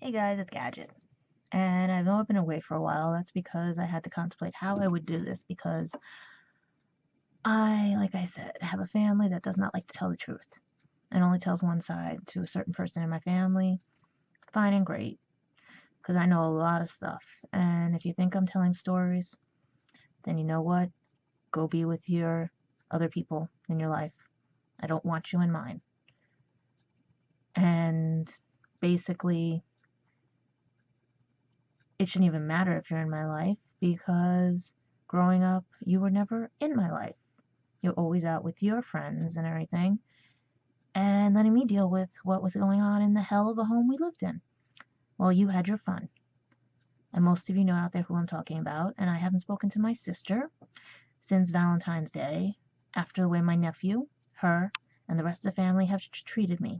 Hey guys, it's Gadget. And I've only been away for a while. That's because I had to contemplate how I would do this because like I said, have a family that does not like to tell the truth and only tells one side to a certain person in my family. Fine and great, because I know a lot of stuff. And if you think I'm telling stories, then you know what? Go be with your other people in your life. I don't want you in mine. And basically, it shouldn't even matter if you're in my life because growing up, you were never in my life. You're always out with your friends and everything, and letting me deal with what was going on in the hell of a home we lived in. Well, you had your fun. And most of you know out there who I'm talking about, and I haven't spoken to my sister since Valentine's Day after the way my nephew, her, and the rest of the family have treated me.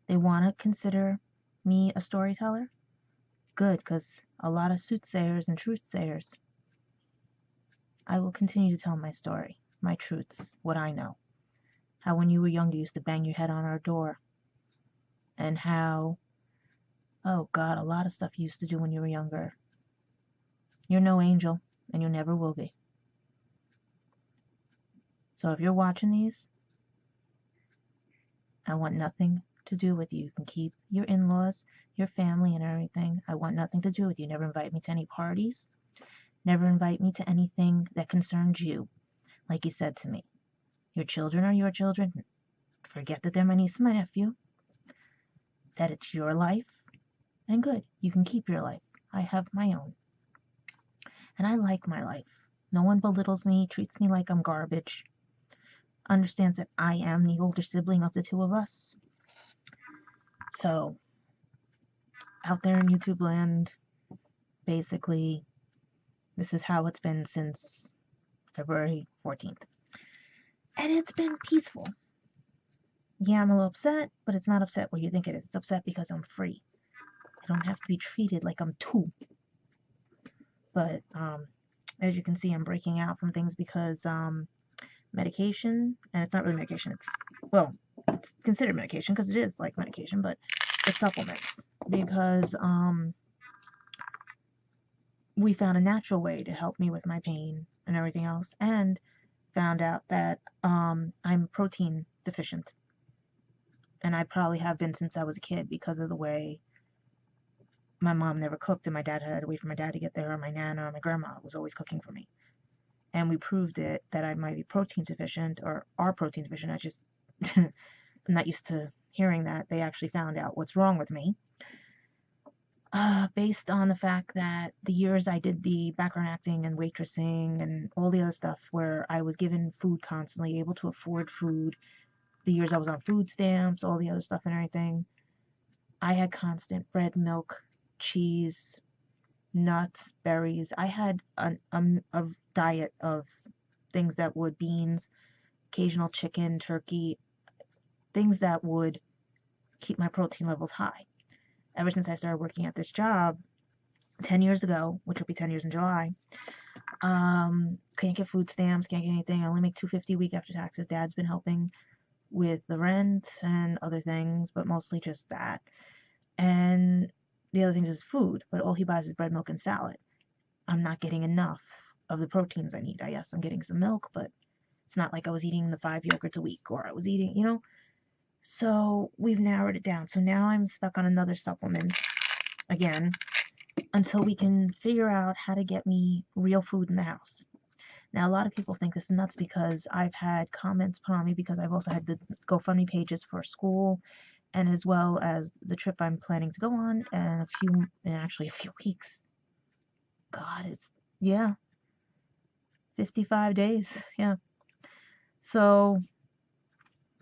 They want to consider me a storyteller. Good, because a lot of soothsayers and truthsayers. I will continue to tell my story, my truths, what I know. How when you were younger you used to bang your head on our door. And how, oh God, a lot of stuff you used to do when you were younger. You're no angel, and you never will be. So if you're watching these, I want nothing to do with you. You can keep your in-laws, your family, and everything. I want nothing to do with you. Never invite me to any parties. Never invite me to anything that concerns you, like you said to me. Your children are your children. Forget that they're my niece and my nephew. That it's your life. And good, you can keep your life. I have my own. And I like my life. No one belittles me, treats me like I'm garbage. Understands that I am the older sibling of the two of us. So, out there in YouTube land, basically, this is how it's been since February 14th. And it's been peaceful. Yeah, I'm a little upset, but it's not upset what you think it is. It's upset because I'm free. I don't have to be treated like I'm two. But as you can see, I'm breaking out from things because medication, and it's not really medication. It's considered medication because it is like medication, but it's supplements because we found a natural way to help me with my pain and everything else, and found out that I'm protein deficient, and I probably have been since I was a kid because of the way my mom never cooked and my dad had to wait for my dad to get there, or my nana or my grandma was always cooking for me. And we proved it that I might be protein deficient or are protein deficient. I just I'm not used to hearing that. They actually found out what's wrong with me based on the fact that the years I did the background acting and waitressing and all the other stuff where I was given food constantly, able to afford food, the years I was on food stamps, all the other stuff and everything, I had constant bread, milk, cheese, nuts, berries. I had a diet of things that would beans, occasional chicken, turkey, things that would keep my protein levels high. Ever since I started working at this job 10 years ago, which will be 10 years in July, can't get food stamps, can't get anything. I only make $250 a week after taxes. Dad's been helping with the rent and other things, but mostly just that. And the other things is food, but all he buys is bread, milk, and salad. I'm not getting enough of the proteins I need. Yes, I'm getting some milk, but it's not like I was eating the 5 yogurts a week, or I was eating, So we've narrowed it down. So now I'm stuck on another supplement again until we can figure out how to get me real food in the house. Now, a lot of people think this is nuts because I've had comments put on me because I've also had the GoFundMe pages for school, and as well as the trip I'm planning to go on in actually a few weeks. God, yeah, 55 days. Yeah. So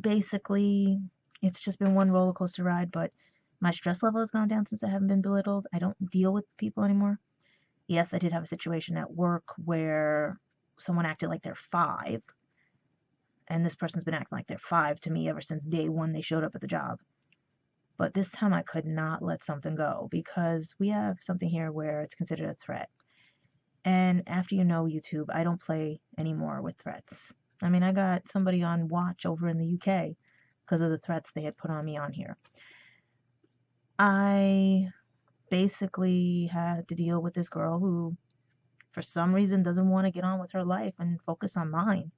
basically, it's just been one roller coaster ride, but my stress level has gone down since I haven't been belittled. I don't deal with people anymore. Yes, I did have a situation at work where someone acted like they're 5, and this person's been acting like they're 5 to me ever since day one they showed up at the job. But this time I could not let something go because we have something here where it's considered a threat. And after YouTube, I don't play anymore with threats. I mean, I got somebody on watch over in the UK because of the threats they had put on me on here. I basically had to deal with this girl who, for some reason, doesn't want to get on with her life and focus on mine.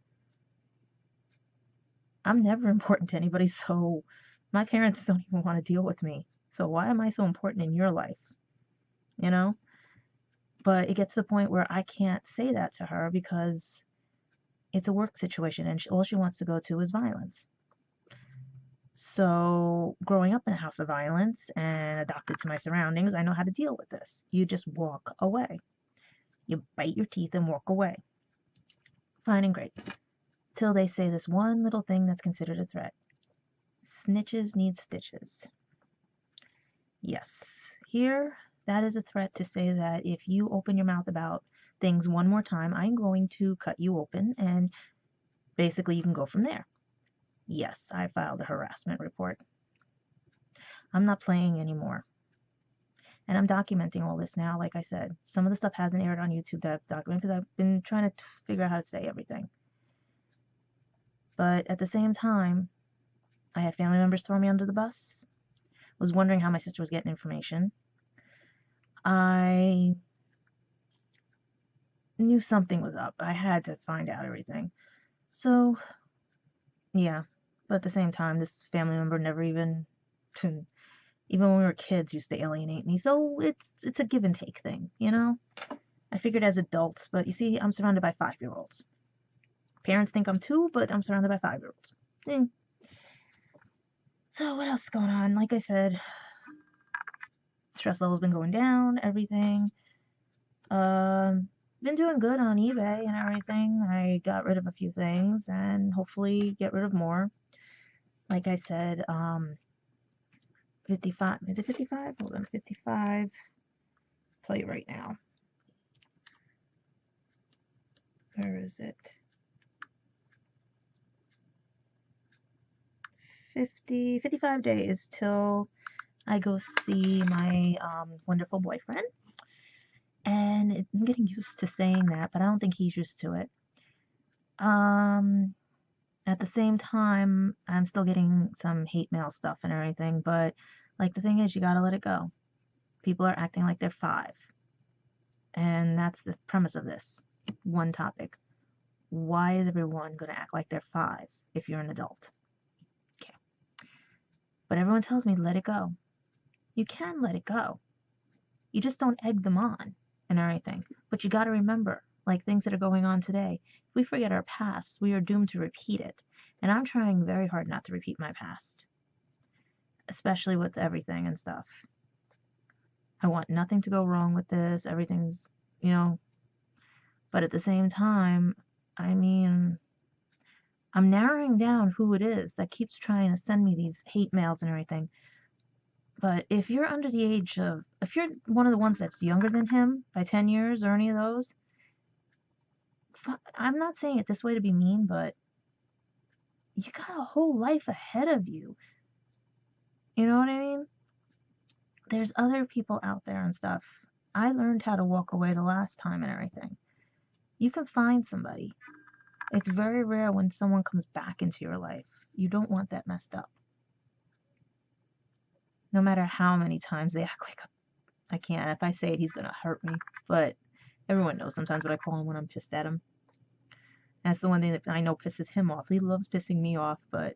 I'm never important to anybody, so my parents don't even want to deal with me. So why am I so important in your life? You know? But it gets to the point where I can't say that to her because it's a work situation and all she wants to go to is violence. So, growing up in a house of violence and adopted to my surroundings, I know how to deal with this. You just walk away. You bite your teeth and walk away. Fine and great. Till they say this one little thing that's considered a threat. Snitches need stitches. Yes, here that is a threat to say that if you open your mouth about things one more time, I'm going to cut you open and basically you can go from there. Yes, I filed a harassment report. I'm not playing anymore. And I'm documenting all this now, like I said. Some of the stuff hasn't aired on YouTube that I've documented because I've been trying to figure out how to say everything. But at the same time, I had family members throw me under the bus. Was wondering how my sister was getting information. I knew something was up. I had to find out everything. So, yeah. But at the same time, this family member never even even when we were kids, used to alienate me. So it's a give and take thing, you know? I figured as adults, but you see, I'm surrounded by 5-year-olds. Parents think I'm 2, but I'm surrounded by 5-year-olds. So what else is going on? Like I said, stress level's been going down, everything. Been doing good on eBay and everything. I got rid of a few things and hopefully get rid of more. Like I said, 55, is it 55? Hold on, 55. I'll tell you right now. Where is it? 55 days till I go see my wonderful boyfriend. And I'm getting used to saying that, but I don't think he's used to it. At the same time, I'm still getting some hate mail stuff and everything, but like the thing is, you gotta let it go. People are acting like they're 5. And that's the premise of this one topic. Why is everyone gonna act like they're 5 if you're an adult? Okay. But everyone tells me, let it go. You can let it go. You just don't egg them on and everything. But you gotta remember, like things that are going on today, if we forget our past, we are doomed to repeat it. And I'm trying very hard not to repeat my past, especially with everything and stuff. I want nothing to go wrong with this. Everything's, you know, but at the same time, I mean, I'm narrowing down who it is that keeps trying to send me these hate mails and everything. But if you're under the age of, if you're one of the ones that's younger than him by 10 years or any of those, I'm not saying it this way to be mean, but you got a whole life ahead of you. You know what I mean? There's other people out there and stuff. I learned how to walk away the last time and everything. You can find somebody. It's very rare when someone comes back into your life. You don't want that messed up. No matter how many times they act like I can't. If I say it, he's gonna hurt me. But everyone knows sometimes what I call him when I'm pissed at him. That's the one thing that I know pisses him off. He loves pissing me off, but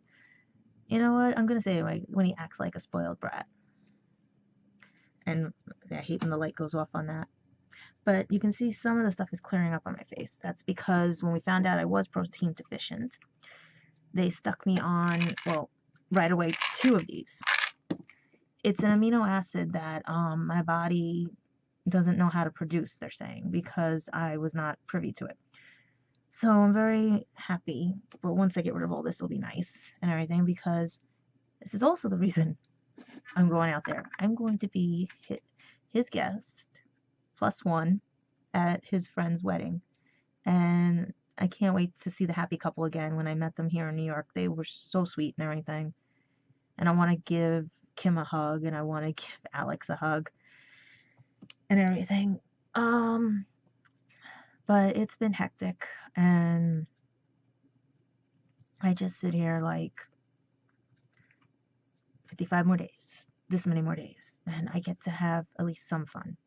you know what? I'm gonna say it when he acts like a spoiled brat. And I hate when the light goes off on that. But you can see some of the stuff is clearing up on my face. That's because when we found out I was protein deficient, they stuck me on, well, right away, 2 of these. It's an amino acid that my body doesn't know how to produce, they're saying, because I was not privy to it. So I'm very happy, but once I get rid of all this, it'll be nice and everything, because this is also the reason I'm going out there. I'm going to be his guest, +1, at his friend's wedding. And I can't wait to see the happy couple again. When I met them here in New York, they were so sweet and everything. And I want to give Kim a hug, and I want to give Alex a hug and everything. But it's been hectic, and I just sit here like 55 more days. this many more days, and I get to have at least some fun.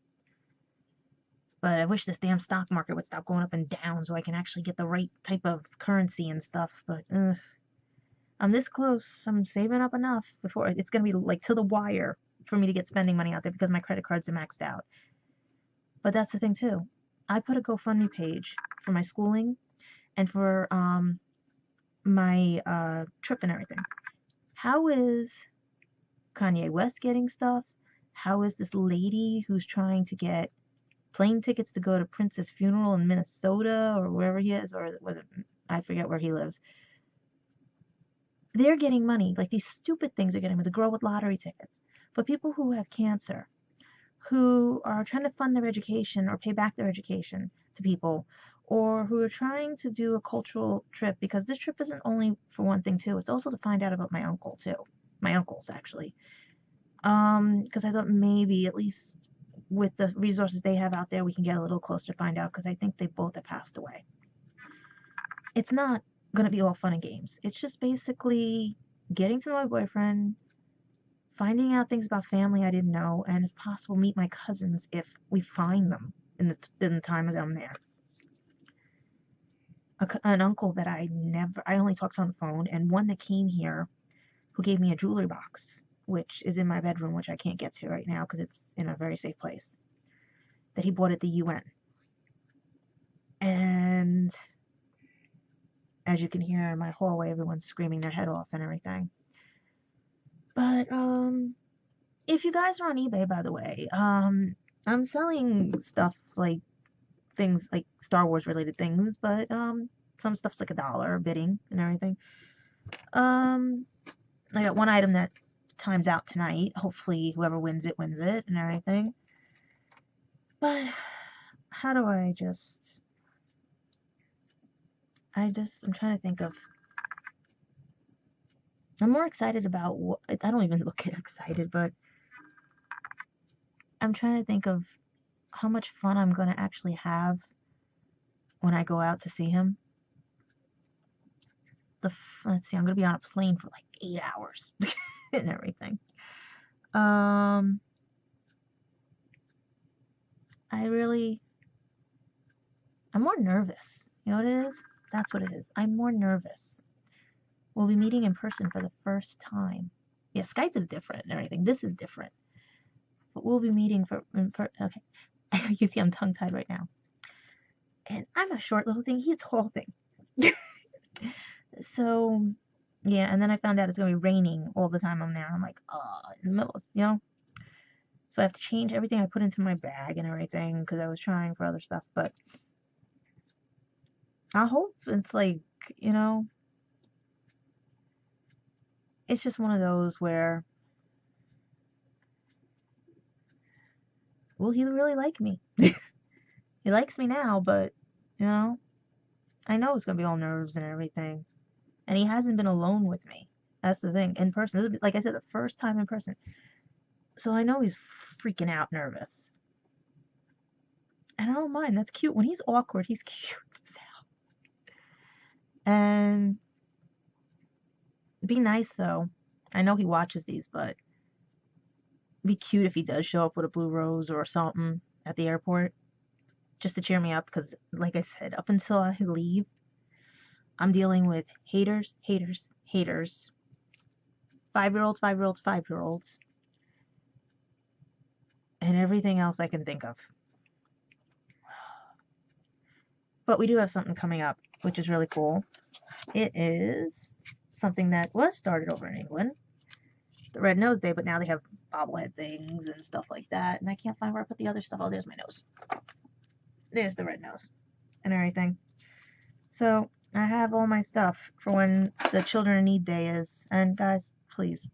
But I wish this damn stock market would stop going up and down so I can actually get the right type of currency and stuff. But I'm this close. I'm saving up enough before it's gonna be like to the wire for me to get spending money out there because my credit cards are maxed out. But that's the thing too. I put a GoFundMe page for my schooling and for my trip and everything. How is Kanye West getting stuff? How is this lady who's trying to get plane tickets to go to Prince's funeral in Minnesota or wherever he is, or was it, I forget where he lives. They're getting money. Like these stupid things are getting with the girl with lottery tickets. But people who have cancer, who are trying to fund their education or pay back their education to people, or who are trying to do a cultural trip, because this trip isn't only for one thing too, it's also to find out about my uncle too. My uncles actually. Because I thought maybe at least with the resources they have out there, we can get a little closer to find out, because I think they both have passed away. It's not going to be all fun and games. It's just basically getting to know my boyfriend, finding out things about family I didn't know, and if possible, meet my cousins if we find them in the time that I'm there. An uncle that I only talked on the phone, and one that came here who gave me a jewelry box, which is in my bedroom, which I can't get to right now because it's in a very safe place, that he bought at the UN. And as you can hear in my hallway, everyone's screaming their head off and everything. But if you guys are on eBay, by the way, I'm selling stuff like things like Star Wars related things, but some stuff's like $1 bidding and everything. I got one item that times out tonight. Hopefully whoever wins it and everything. But how do I'm trying to think of, I'm more excited about what, I don't even look excited, but I'm trying to think of how much fun I'm going to actually have when I go out to see him. Let's see, I'm going to be on a plane for like 8 hours and everything. I'm more nervous. You know what it is? That's what it is. I'm more nervous. We'll be meeting in person for the first time. Yeah, Skype is different and everything. This is different. But we'll be meeting okay. You see I'm tongue-tied right now. And I'm a short little thing. He's a tall thing. So, yeah, and then I found out it's going to be raining all the time I'm there. I'm like, in the middle, So I have to change everything I put into my bag and everything because I was trying for other stuff. But I hope it's like, it's just one of those where, will he really like me? He likes me now, but, I know it's going to be all nerves and everything. And he hasn't been alone with me. That's the thing. In person. This will be, like I said, the first time in person. So I know he's freaking out nervous. And I don't mind. That's cute. When he's awkward, he's cute as hell. And be nice, though. I know he watches these, but be cute if he does show up with a blue rose or something at the airport. Just to cheer me up. Because, like I said, up until I leave, I'm dealing with haters, haters, haters. 5-year-olds, 5-year-olds, 5-year-olds. And everything else I can think of. But we do have something coming up, which is really cool. It is something that was started over in England. The Red Nose Day, but now they have bobblehead things and stuff like that. And I can't find where I put the other stuff. Oh, there's my nose. There's the red nose and everything. So I have all my stuff for when the Children in Need Day is. And guys, please,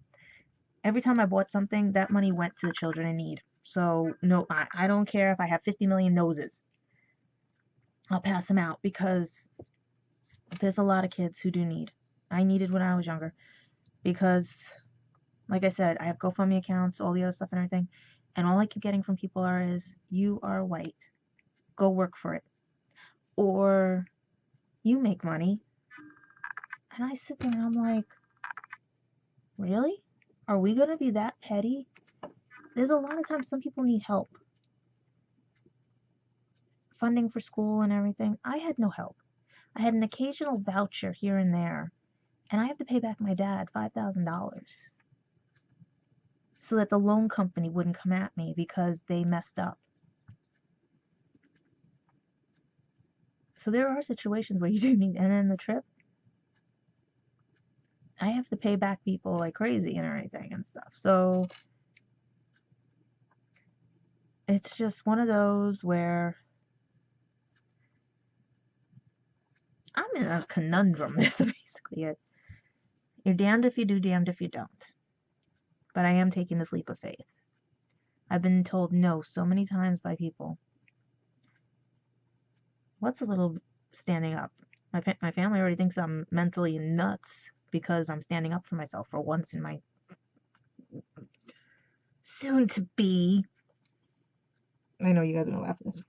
every time I bought something, that money went to the children in need. So no, I don't care if I have 50 million noses. I'll pass them out because there's a lot of kids who do need. I needed when I was younger because, like I said, I have GoFundMe accounts, all the other stuff and everything. And all I keep getting from people is, you are white. Go work for it. Or you make money. And I sit there and I'm like, really? Are we gonna be that petty? There's a lot of times some people need help. Funding for school and everything. I had no help. I had an occasional voucher here and there, and I have to pay back my dad $5,000 so that the loan company wouldn't come at me because they messed up. So there are situations where you do need, and then the trip, I have to pay back people like crazy and everything and stuff. So it's just one of those where I'm in a conundrum. That's basically it. You're damned if you do, damned if you don't. But I am taking this leap of faith. I've been told no so many times by people. What's a little standing up? My family already thinks I'm mentally nuts because I'm standing up for myself for once in my soon to be. I know you guys are gonna laugh at this.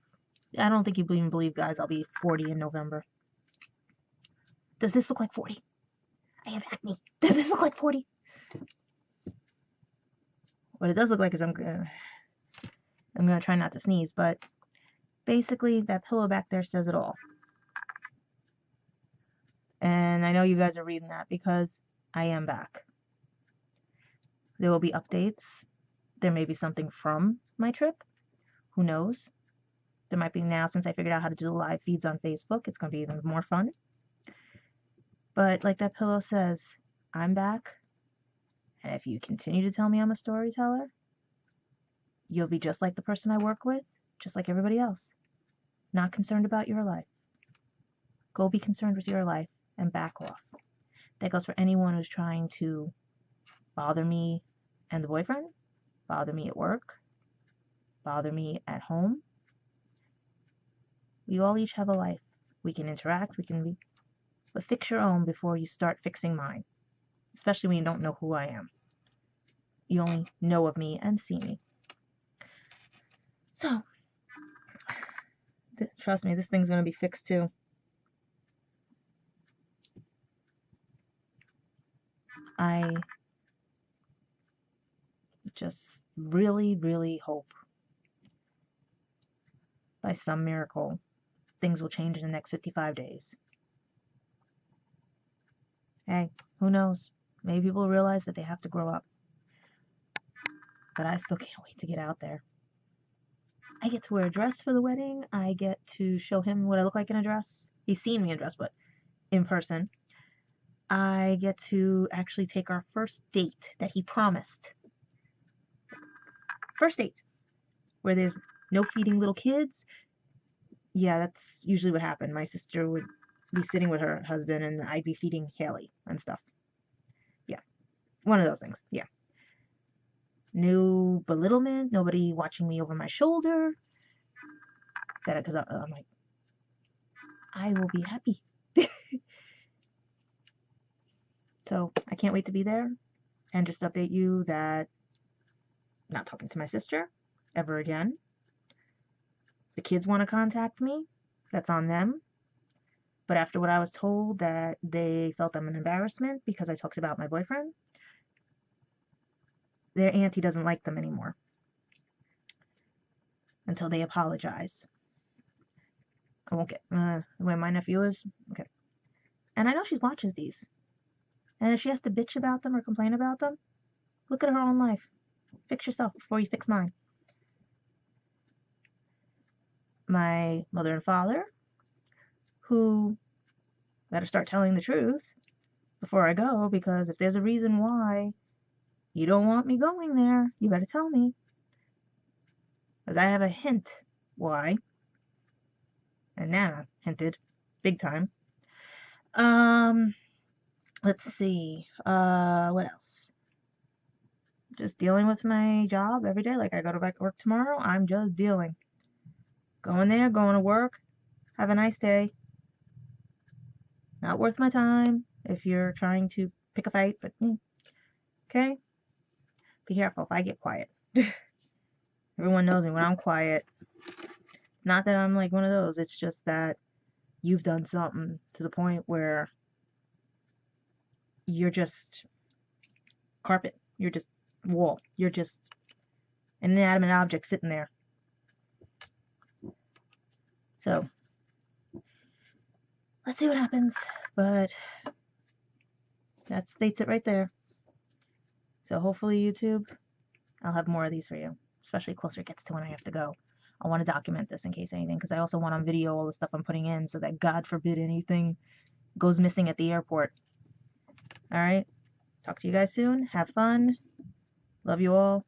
I don't think you even believe, guys, I'll be 40 in November. Does this look like 40? I have acne. Does this look like 40? What it does look like is I'm gonna try not to sneeze, but basically that pillow back there says it all. And I know you guys are reading that because I am back. There will be updates. There may be something from my trip. Who knows? There might be now, since I figured out how to do the live feeds on Facebook. It's going to be even more fun. But like that pillow says, I'm back. And if you continue to tell me I'm a storyteller, you'll be just like the person I work with, just like everybody else. Not concerned about your life. Go be concerned with your life and back off. That goes for anyone who's trying to bother me and the boyfriend, bother me at work, bother me at home. We all each have a life. We can interact, we can be, but fix your own before you start fixing mine, especially when you don't know who I am. You only know of me and see me. So, trust me, this thing's going to be fixed too. I just really, really hope by some miracle things will change in the next 55 days. Hey, who knows? Maybe people realize that they have to grow up. But I still can't wait to get out there. I get to wear a dress for the wedding. I get to show him what I look like in a dress. He's seen me in a dress, but in person. I get to actually take our first date that he promised. First date. Where there's no feeding little kids. Yeah, that's usually what happened. My sister would be sitting with her husband and I'd be feeding Haley and stuff. Yeah. One of those things. Yeah. No belittlement. Nobody watching me over my shoulder. Because I'm like, I will be happy. So I can't wait to be there and just update you that I'm not talking to my sister ever again. If the kids want to contact me, that's on them. But after what I was told that they felt I'm an embarrassment because I talked about my boyfriend, their auntie doesn't like them anymore until they apologize. I won't get where my nephew is. Okay. And I know she watches these. And if she has to bitch about them or complain about them, look at her own life. Fix yourself before you fix mine. My mother and father, who better start telling the truth before I go, because if there's a reason why you don't want me going there, you better tell me. Because I have a hint why. And Nana hinted big time. Let's see. What else? Just dealing with my job every day. Like I go to back to work tomorrow. I'm just dealing. Going there, going to work. Have a nice day. Not worth my time if you're trying to pick a fight, but okay? Be careful if I get quiet. Everyone knows me when I'm quiet. Not that I'm like one of those. It's just that you've done something to the point where you're just carpet. You're just wall. You're just an inanimate object sitting there. So let's see what happens. But that states it right there. So hopefully YouTube, I'll have more of these for you, especially closer it gets to when I have to go. I want to document this in case anything, because I also want on video all the stuff I'm putting in so that God forbid anything goes missing at the airport. All right. Talk to you guys soon. Have fun. Love you all.